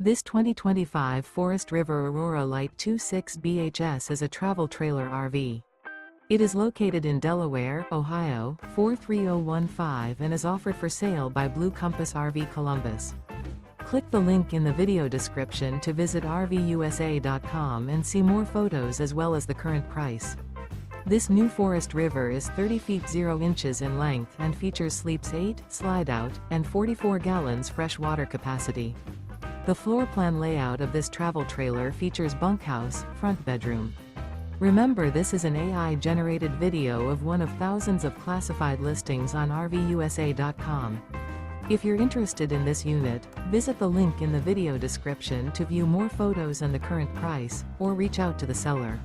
This 2025 Forest River Aurora Light 26 BHS is a travel trailer RV. It is located in Delaware, Ohio, 43015 and is offered for sale by Blue Compass RV Columbus. Click the link in the video description to visit RVUSA.com and see more photos as well as the current price. This new Forest River is 30 feet 0 inches in length and features sleeps 8, Slideout, and 44 gallons fresh water capacity. The floor plan layout of this travel trailer features bunkhouse, front bedroom. Remember, this is an AI-generated video of one of thousands of classified listings on RVUSA.com. If you're interested in this unit, visit the link in the video description to view more photos and the current price, or reach out to the seller.